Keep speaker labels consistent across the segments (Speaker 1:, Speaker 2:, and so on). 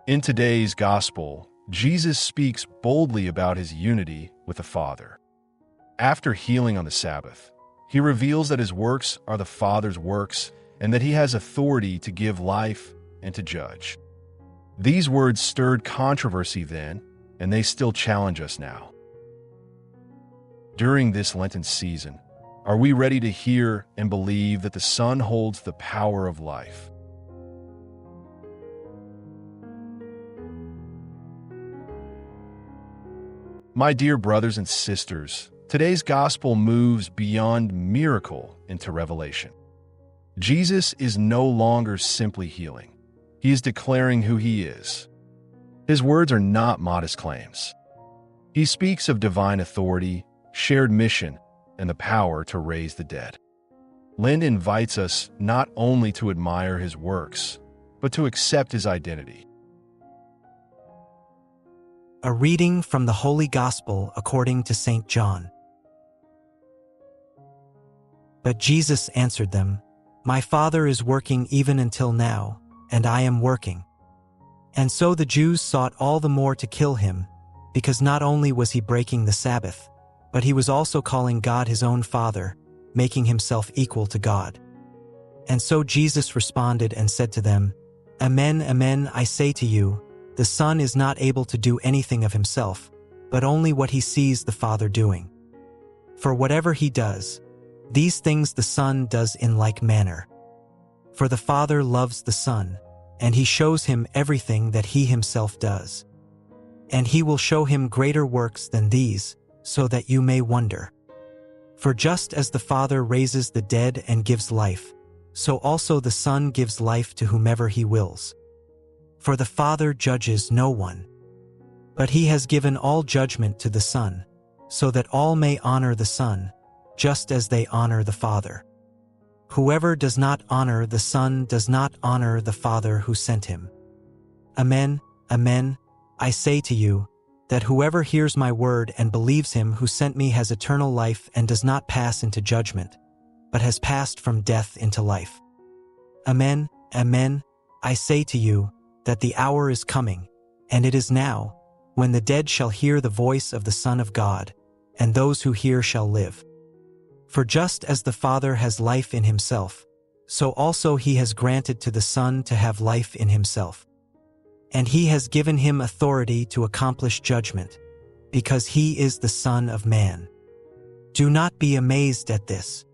Speaker 1: In today's Gospel, Jesus speaks boldly about his unity with the Father. After healing on the Sabbath, he reveals that his works are the Father's works and that he has authority to give life and to judge. These words stirred controversy then, and they still challenge us now. During this Lenten season, are we ready to hear and believe that the Son holds the power of life? My dear brothers and sisters, today's gospel moves beyond miracle into revelation. Jesus is no longer simply healing. He is declaring who he is. His words are not modest claims. He speaks of divine authority, shared mission, and the power to raise the dead. Lent invites us not only to admire his works, but to accept his identity.
Speaker 2: A reading from the Holy Gospel according to St. John. But Jesus answered them, "My Father is working even until now, and I am working." And so the Jews sought all the more to kill him, because not only was he breaking the Sabbath, but he was also calling God his own Father, making himself equal to God. And so Jesus responded and said to them, "Amen, amen, I say to you, the Son is not able to do anything of himself, but only what he sees the Father doing. For whatever he does, these things the Son does in like manner. For the Father loves the Son, and he shows him everything that he himself does. And he will show him greater works than these, so that you may wonder. For just as the Father raises the dead and gives life, so also the Son gives life to whomever he wills. For the Father judges no one, but he has given all judgment to the Son, so that all may honor the Son, just as they honor the Father. Whoever does not honor the Son does not honor the Father who sent him. Amen, amen, I say to you, that whoever hears my word and believes him who sent me has eternal life and does not pass into judgment, but has passed from death into life. Amen, amen, I say to you, that the hour is coming, and it is now, when the dead shall hear the voice of the Son of God, and those who hear shall live. For just as the Father has life in himself, so also he has granted to the Son to have life in himself. And he has given him authority to accomplish judgment, because he is the Son of Man. Do not be amazed at this,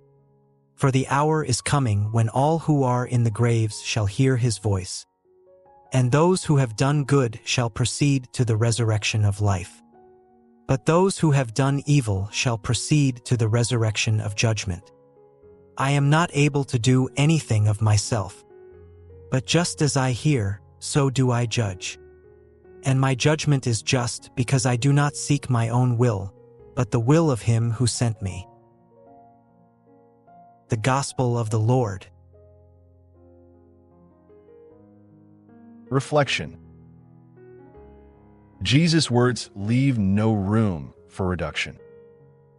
Speaker 2: for the hour is coming when all who are in the graves shall hear his voice. And those who have done good shall proceed to the resurrection of life. But those who have done evil shall proceed to the resurrection of judgment. I am not able to do anything of myself, but just as I hear, so do I judge. And my judgment is just because I do not seek my own will, but the will of him who sent me. The Gospel of the Lord.
Speaker 1: Reflection. Jesus' words leave no room for reduction.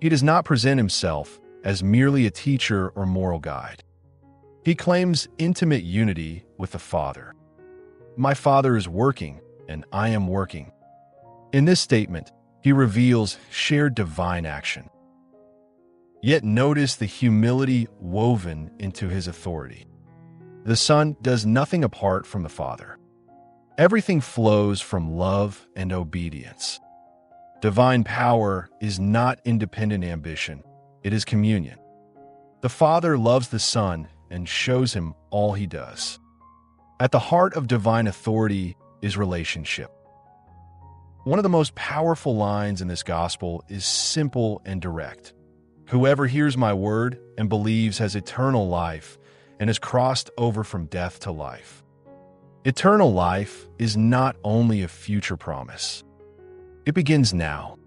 Speaker 1: He does not present himself as merely a teacher or moral guide. He claims intimate unity with the Father. My Father is working, and I am working. In this statement, he reveals shared divine action. Yet notice the humility woven into his authority. The Son does nothing apart from the Father. Everything flows from love and obedience. Divine power is not independent ambition, it is communion. The Father loves the Son and shows him all he does. At the heart of divine authority is relationship. One of the most powerful lines in this gospel is simple and direct. Whoever hears my word and believes has eternal life and has crossed over from death to life. Eternal life is not only a future promise. It begins now.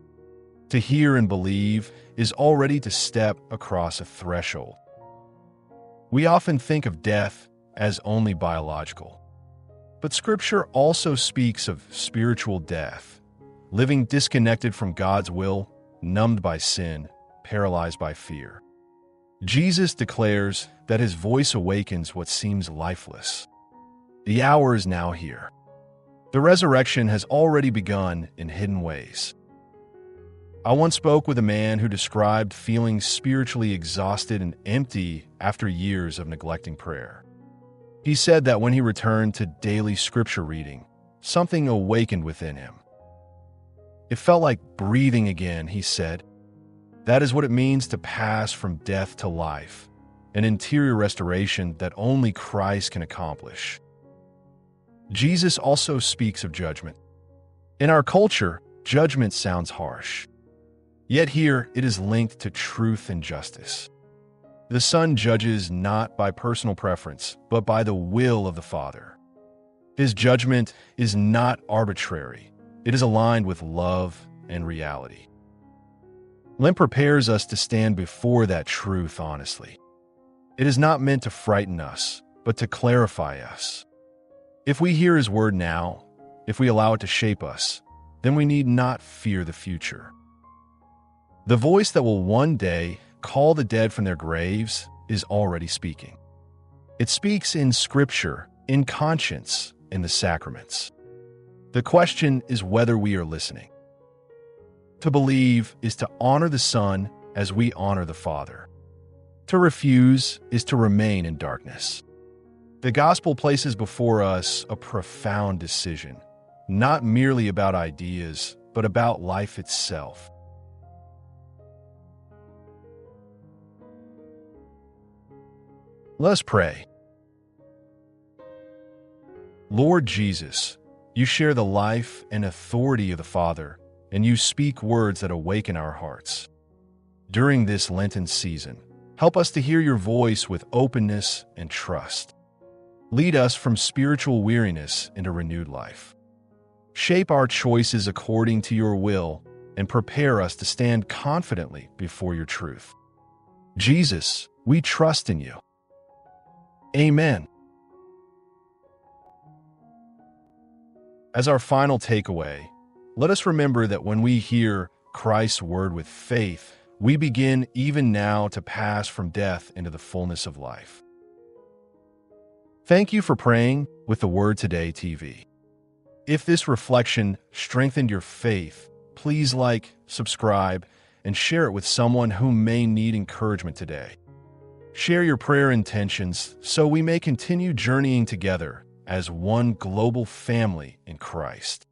Speaker 1: To hear and believe is already to step across a threshold. We often think of death as only biological. But Scripture also speaks of spiritual death, living disconnected from God's will, numbed by sin, paralyzed by fear. Jesus declares that his voice awakens what seems lifeless. The hour is now here. The resurrection has already begun in hidden ways. I once spoke with a man who described feeling spiritually exhausted and empty after years of neglecting prayer. He said that when he returned to daily scripture reading, something awakened within him. It felt like breathing again, he said. That is what it means to pass from death to life, an interior restoration that only Christ can accomplish. Jesus also speaks of judgment. In our culture, judgment sounds harsh. Yet here it is linked to truth and justice. The Son judges not by personal preference, but by the will of the Father. His judgment is not arbitrary. It is aligned with love and reality. Lent prepares us to stand before that truth honestly. It is not meant to frighten us, but to clarify us. If we hear His word now, if we allow it to shape us, then we need not fear the future. The voice that will one day call the dead from their graves is already speaking. It speaks in Scripture, in conscience, in the sacraments. The question is whether we are listening. To believe is to honor the Son as we honor the Father. To refuse is to remain in darkness. The gospel places before us a profound decision, not merely about ideas, but about life itself. Let us pray. Lord Jesus, you share the life and authority of the Father, and you speak words that awaken our hearts. During this Lenten season, help us to hear your voice with openness and trust. Lead us from spiritual weariness into renewed life. Shape our choices according to your will and prepare us to stand confidently before your truth. Jesus, we trust in you. Amen. As our final takeaway, let us remember that when we hear Christ's word with faith, we begin even now to pass from death into the fullness of life. Thank you for praying with the Word Today TV. If this reflection strengthened your faith, please like, subscribe, and share it with someone who may need encouragement today. Share your prayer intentions so we may continue journeying together as one global family in Christ.